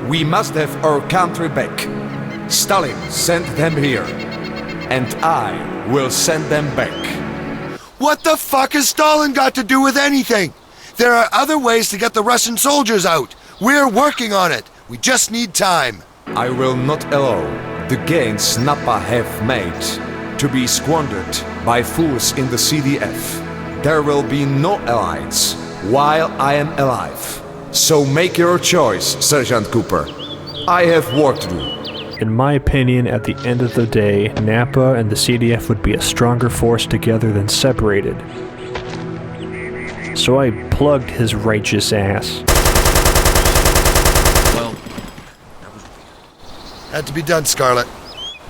We must have our country back. Stalin sent them here. And I will send them back. What the fuck has Stalin got to do with anything? There are other ways to get the Russian soldiers out. We're working on it. We just need time. I will not allow the gains NAPA have made to be squandered by fools in the CDF. There will be no allies while I am alive. So make your choice, Sergeant Cooper. I have work to do. In my opinion, at the end of the day, NAPA and the CDF would be a stronger force together than separated. So I plugged his righteous ass. Well, Had to be done, Scarlet.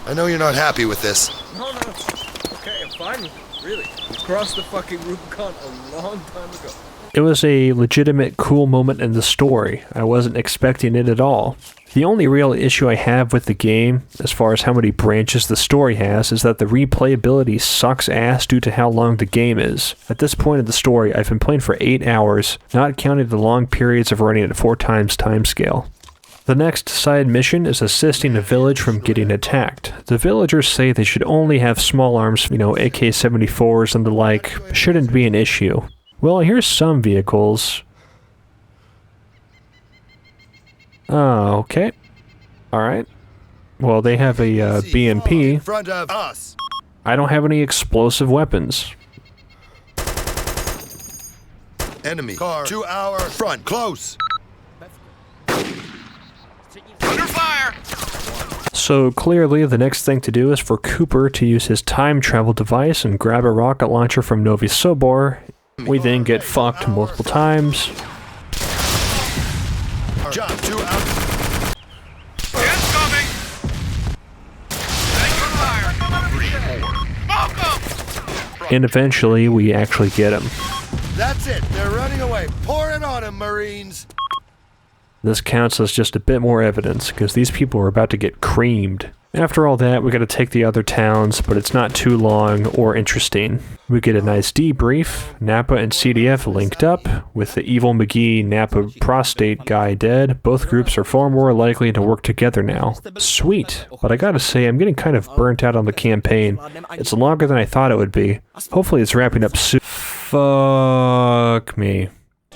I know you're not happy with this. No, it's okay, I'm fine with it, really. We crossed the fucking Rubicon a long time ago. It was a legitimate cool moment in the story. I wasn't expecting it at all. The only real issue I have with the game, as far as how many branches the story has, is that the replayability sucks ass due to how long the game is. At this point in the story, I've been playing for 8 hours, not counting the long periods of running at 4 times timescale. The next side mission is assisting a village from getting attacked. The villagers say they should only have small arms, AK-74s and the like, shouldn't be an issue. Well, here's some vehicles. Oh, okay. Alright. Well, they have a BMP. In front of us. I don't have any explosive weapons. Enemy car to our front, close. Under fire! So clearly the next thing to do is for Cooper to use his time travel device and grab a rocket launcher from Novi Sobor. We then get fucked multiple times. Jump to our... Incoming! Thanks for fire! 3-4. Smoke 'em! And eventually we actually get him. That's it. They're running away. Pour it on them, Marines. This counts as just a bit more evidence, because these people are about to get creamed. After all that, we gotta take the other towns, but it's not too long or interesting. We get a nice debrief. NAPA and CDF linked up, with the evil McGee NAPA prostate guy dead. Both groups are far more likely to work together now. Sweet, but I gotta say, I'm getting kind of burnt out on the campaign. It's longer than I thought it would be. Hopefully it's wrapping up soon. Fuck me.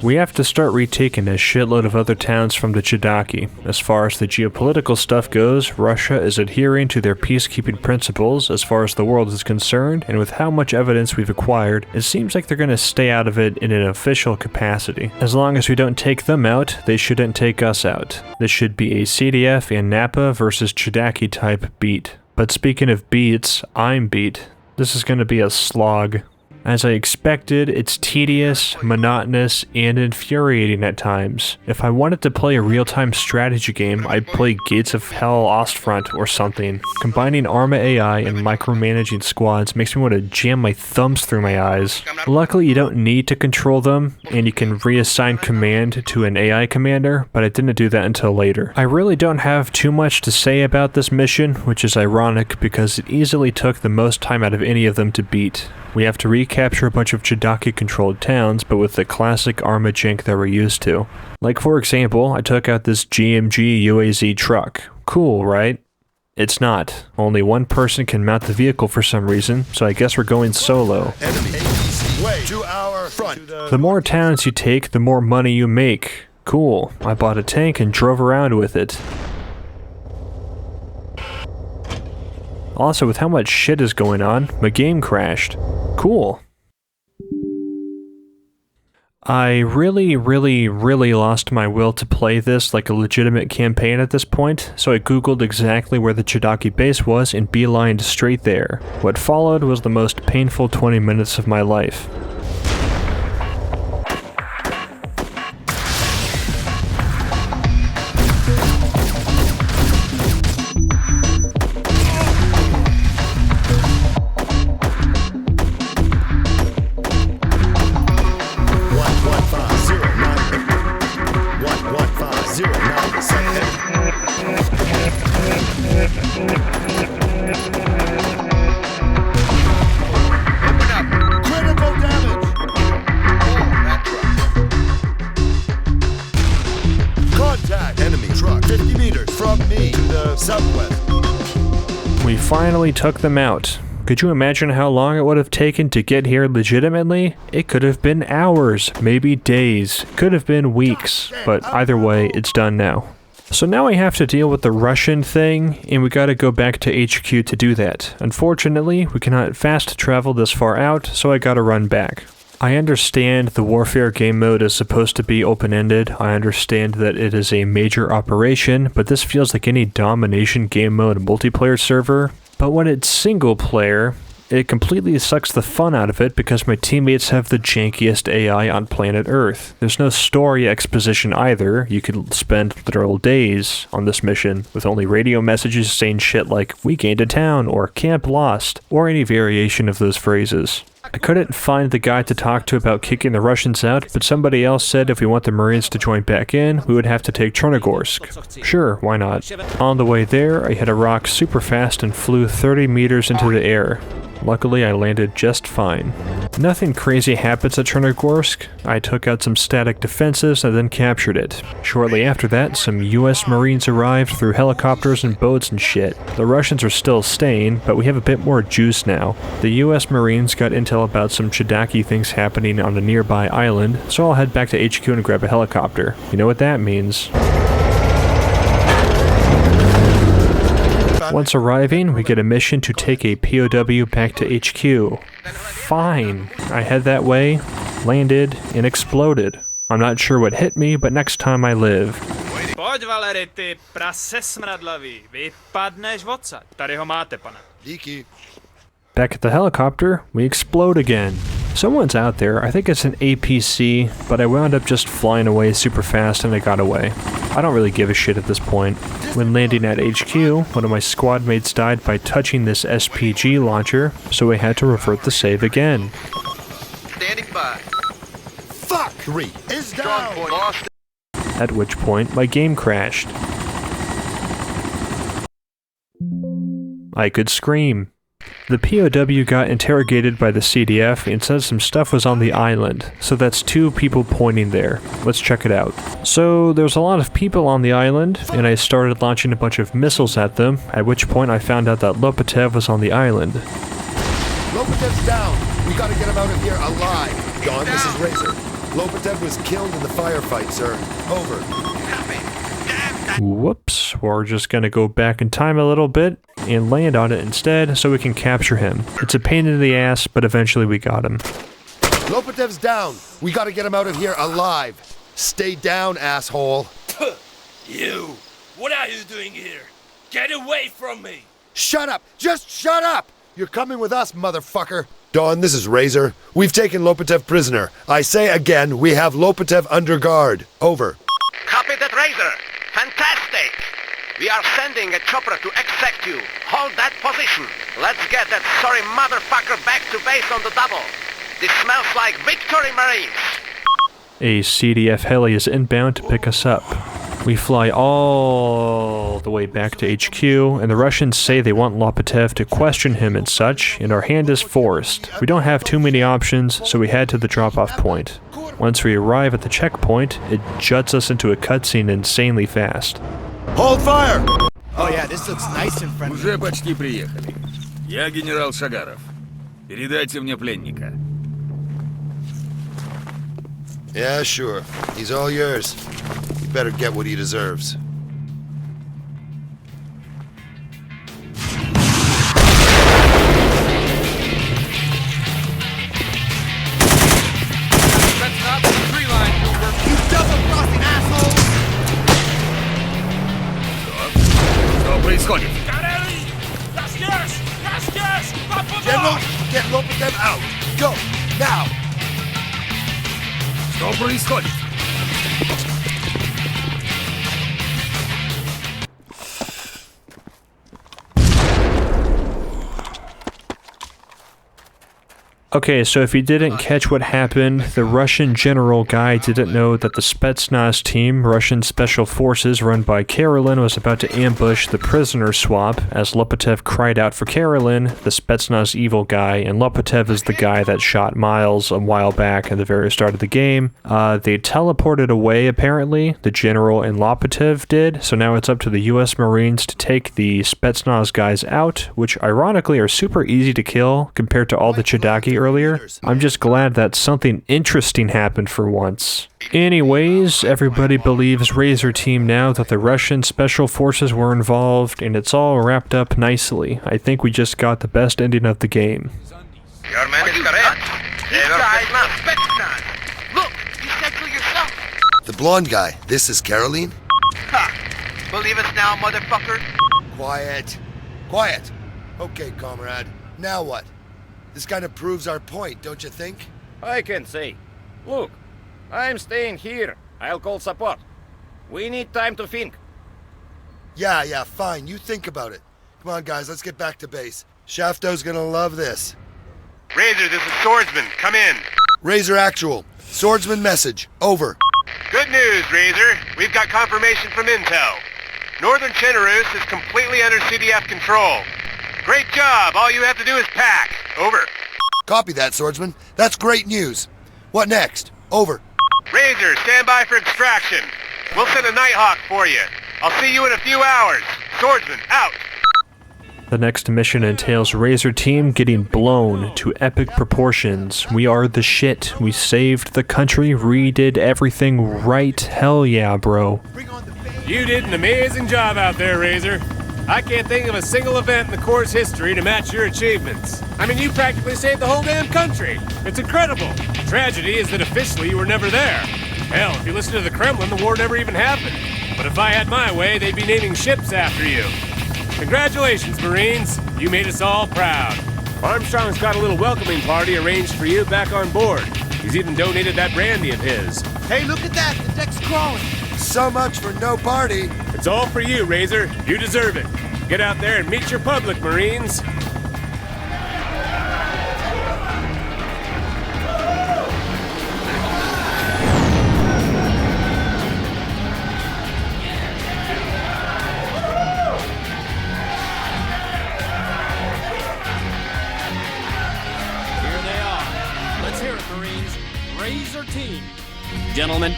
We have to start retaking a shitload of other towns from the Chidaki. As far as the geopolitical stuff goes, Russia is adhering to their peacekeeping principles as far as the world is concerned, and with how much evidence we've acquired, it seems like they're going to stay out of it in an official capacity. As long as we don't take them out, they shouldn't take us out. This should be a CDF and NAPA versus Chidaki type beat. But speaking of beats, I'm beat. This is going to be a slog. As I expected, it's tedious, monotonous, and infuriating at times. If I wanted to play a real-time strategy game, I'd play Gates of Hell Ostfront or something. Combining Arma AI and micromanaging squads makes me want to jam my thumbs through my eyes. Luckily, you don't need to control them, and you can reassign command to an AI commander, but I didn't do that until later. I really don't have too much to say about this mission, which is ironic because it easily took the most time out of any of them to beat. We have to recapture a bunch of Chidaki-controlled towns, but with the classic Arma jank that we're used to. Like for example, I took out this GMG UAZ truck. Cool, right? It's not. Only one person can mount the vehicle for some reason, so I guess we're going solo. Enemy APC way to our front. The more towns you take, the more money you make. Cool. I bought a tank and drove around with it. Also, with how much shit is going on, my game crashed. Cool. I really lost my will to play this like a legitimate campaign at this point, so I googled exactly where the Chidaki base was and beelined straight there. What followed was the most painful 20 minutes of my life. We finally took them out. Could you imagine how long it would have taken to get here legitimately? It could have been hours, maybe days, could have been weeks, but either way, it's done now. So now I have to deal with the Russian thing, and we gotta go back to HQ to do that. Unfortunately, we cannot fast travel this far out, so I gotta run back. I understand the warfare game mode is supposed to be open-ended. I understand that it is a major operation, but this feels like any domination game mode multiplayer server. But when it's single player, it completely sucks the fun out of it because my teammates have the jankiest AI on planet Earth. There's no story exposition either. You could spend literal days on this mission with only radio messages saying shit like, "We gained a town," or "Camp lost," or any variation of those phrases. I couldn't find the guy to talk to about kicking the Russians out, but somebody else said if we want the Marines to join back in, we would have to take Chernogorsk. Sure, why not? On the way there, I hit a rock super fast and flew 30 meters into the air. Luckily, I landed just fine. Nothing crazy happens at Chernogorsk. I took out some static defenses and then captured it. Shortly after that, some US Marines arrived through helicopters and boats and shit. The Russians are still staying, but we have a bit more juice now. The US Marines got intel about some Chidaki things happening on a nearby island, so I'll head back to HQ and grab a helicopter. You know what that means. Once arriving, we get a mission to take a POW back to HQ. Fine. I head that way, landed, and exploded. I'm not sure what hit me, but next time I live. Pojď, Valery, ty prase smradlavý. Vypadneš odsad. Tady ho máte, pane. Díky. Back at the helicopter, we explode again. Someone's out there, I think it's an APC, but I wound up just flying away super fast and I got away. I don't really give a shit at this point. When landing at HQ, one of my squad mates died by touching this SPG launcher, so I had to revert the save again. Standing by. Fuck! 3 is down! Lost. At which point, my game crashed. I could scream. The POW got interrogated by the CDF and said some stuff was on the island, so that's 2 people pointing there. Let's check it out. So there's a lot of people on the island, and I started launching a bunch of missiles at them, at which point I found out that Lopotev was on the island. Lopotev's down. We gotta get him out of here alive. Dawn, this is Razor. Lopotev was killed in the firefight, sir. Over. Whoops, we're just gonna go back in time a little bit and land on it instead so we can capture him. It's a pain in the ass, but eventually we got him. Lopotev's down. We gotta get him out of here alive. Stay down, asshole. You! What are you doing here? Get away from me! Shut up! Just shut up! You're coming with us, motherfucker. Dawn, this is Razor. We've taken Lopotev prisoner. I say again, we have Lopotev under guard. Over. Copy that, Razor. Fantastic! We are sending a chopper to extract you. Hold that position. Let's get that sorry motherfucker back to base on the double. This smells like victory, Marines. A CDF heli is inbound to pick us up. We fly all the way back to HQ, and the Russians say they want Lopotev to question him and such, and our hand is forced. We don't have too many options, so we head to the drop-off point. Once we arrive at the checkpoint, it juts us into a cutscene insanely fast. Hold fire! Oh yeah, this looks nice and friendly. Уже почти приехали. Я генерал Шагаров. Передайте мне пленника. Yeah, sure. He's all yours. You better get what he deserves. That's not the tree line, Cooper. You double-crossing asshole! Что происходит? General, get Lopotev out. Go, now! Что происходит? Okay, so if you didn't catch what happened, the Russian general guy didn't know that the Spetsnaz team, Russian Special Forces run by Karolin, was about to ambush the prisoner swap, as Lopotev cried out for Karolin, the Spetsnaz evil guy, and Lopotev is the guy that shot Miles a while back at the very start of the game. They teleported away, apparently, the general and Lopotev did, so now it's up to the US Marines to take the Spetsnaz guys out, which ironically are super easy to kill compared to all the Chidaki earlier. I'm just glad that something interesting happened for once. Anyways, everybody believes Razor Team now that the Russian Special Forces were involved, and it's all wrapped up nicely. I think we just got the best ending of the game. Your man is correct. These guys not Spetsnaz. Look, you said so yourself. The blonde guy. This is Caroline? Ha! Believe us now, motherfucker. Quiet. Quiet. Okay, comrade. Now what? This kind of proves our point, don't you think? I can say. Look, I'm staying here. I'll call support. We need time to think. Yeah, fine. You think about it. Come on, guys, let's get back to base. Shafto's gonna love this. Razor, this is Swordsman. Come in. Razor Actual. Swordsman message. Over. Good news, Razor. We've got confirmation from Intel. Northern Chernogorsk is completely under CDF control. Great job. All you have to do is pack. Over. Copy that, Swordsman. That's great news. What next? Over. Razor, stand by for extraction. We'll send a Nighthawk for you. I'll see you in a few hours. Swordsman, out. The next mission entails Razor Team getting blown to epic proportions. We are the shit. We saved the country, redid everything right. Hell yeah, bro. You did an amazing job out there, Razor. I can't think of a single event in the Corps' history to match your achievements. I mean, you practically saved the whole damn country. It's incredible. The tragedy is that officially you were never there. Hell, if you listen to the Kremlin, the war never even happened. But if I had my way, they'd be naming ships after you. Congratulations, Marines. You made us all proud. Armstrong's got a little welcoming party arranged for you back on board. He's even donated that brandy of his. Hey, look at that. The deck's crawling. So much for no party. It's all for you, Razor. You deserve it. Get out there and meet your public, Marines. Gentlemen,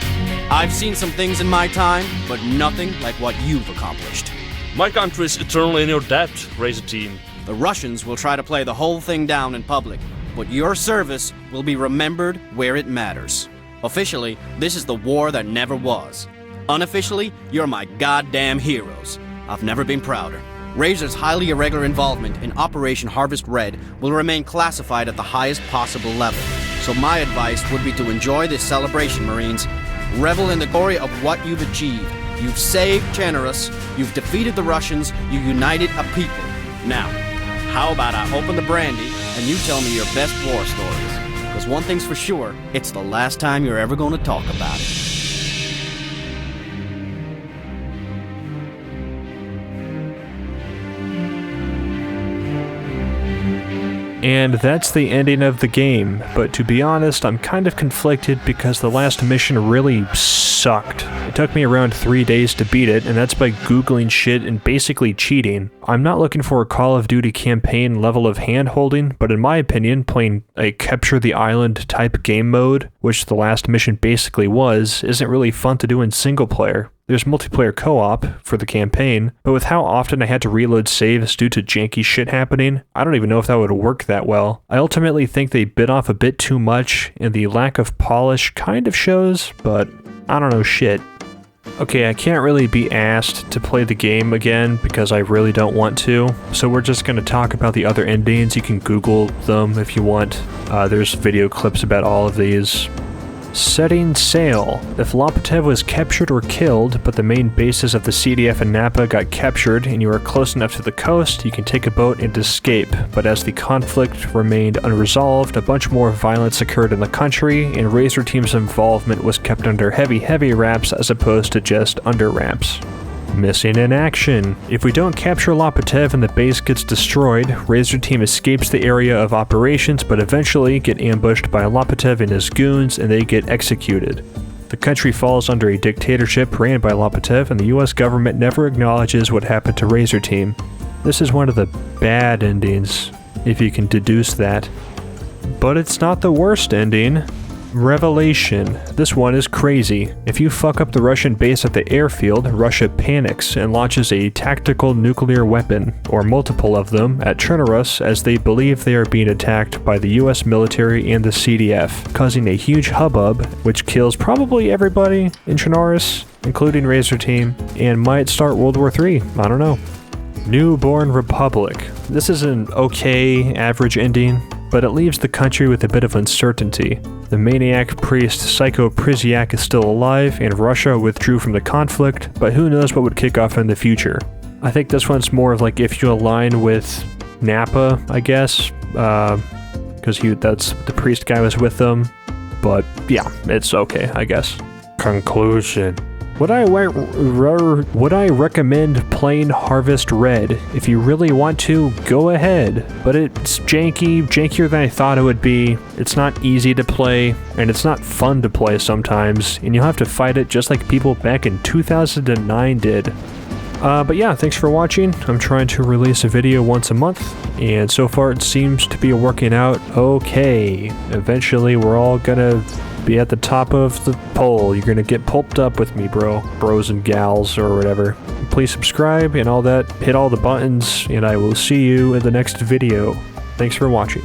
I've seen some things in my time, but nothing like what you've accomplished. My country is eternally in your debt, Razor Team. The Russians will try to play the whole thing down in public, but your service will be remembered where it matters. Officially, this is the war that never was. Unofficially, you're my goddamn heroes. I've never been prouder. Razor's highly irregular involvement in Operation Harvest Red will remain classified at the highest possible level. So my advice would be to enjoy this celebration, Marines. Revel in the glory of what you've achieved. You've saved Chernogorsk, you've defeated the Russians, you united a people. Now, how about I open the brandy and you tell me your best war stories? Because one thing's for sure, it's the last time you're ever going to talk about it. And that's the ending of the game, but to be honest, I'm kind of conflicted because the last mission really sucked. It took me around 3 days to beat it, and that's by googling shit and basically cheating. I'm not looking for a Call of Duty campaign level of hand-holding, but in my opinion, playing a Capture the Island type game mode, which the last mission basically was, isn't really fun to do in single player. There's multiplayer co-op for the campaign, but with how often I had to reload saves due to janky shit happening, I don't even know if that would work that well. I ultimately think they bit off a bit too much, and the lack of polish kind of shows, but I don't know shit. Okay, I can't really be asked to play the game again because I really don't want to, so we're just going to talk about the other endings. You can Google them if you want. There's video clips about all of these. Setting sail. If Lopotev was captured or killed, but the main bases of the CDF and NAPA got captured and you are close enough to the coast, you can take a boat and escape. But as the conflict remained unresolved, a bunch more violence occurred in the country, and Razor Team's involvement was kept under heavy wraps as opposed to just under wraps. Missing in action. If we don't capture Lopotev and the base gets destroyed, Razor Team escapes the area of operations but eventually get ambushed by Lopotev and his goons and they get executed. The country falls under a dictatorship ran by Lopotev and the US government never acknowledges what happened to Razor Team. This is one of the bad endings, if you can deduce that. But it's not the worst ending. Revelation. This one is crazy. If you fuck up the Russian base at the airfield, Russia panics and launches a tactical nuclear weapon, or multiple of them, at Chernogorsk as they believe they are being attacked by the US military and the CDF, causing a huge hubbub which kills probably everybody in Chernogorsk, including Razor Team, and might start World War III. I don't know. Newborn Republic. This is an okay, average ending, but it leaves the country with a bit of uncertainty. The maniac priest Psycho Priziak is still alive, and Russia withdrew from the conflict, but who knows what would kick off in the future. I think this one's more of like if you align with NAPA, I guess, because that's the priest guy was with them, but yeah, it's okay, I guess. Conclusion. Would I recommend playing Harvest Red? If you really want to, go ahead. But it's jankier than I thought it would be. It's not easy to play, and it's not fun to play sometimes, and you'll have to fight it just like people back in 2009 did. But yeah, thanks for watching. I'm trying to release a video once a month, and so far it seems to be working out okay. Eventually we're all gonna be at the top of the pole. You're gonna get pulped up with me, bros and gals, or whatever. Please subscribe and all that. Hit all the buttons, and I will see you in the next video. Thanks for watching.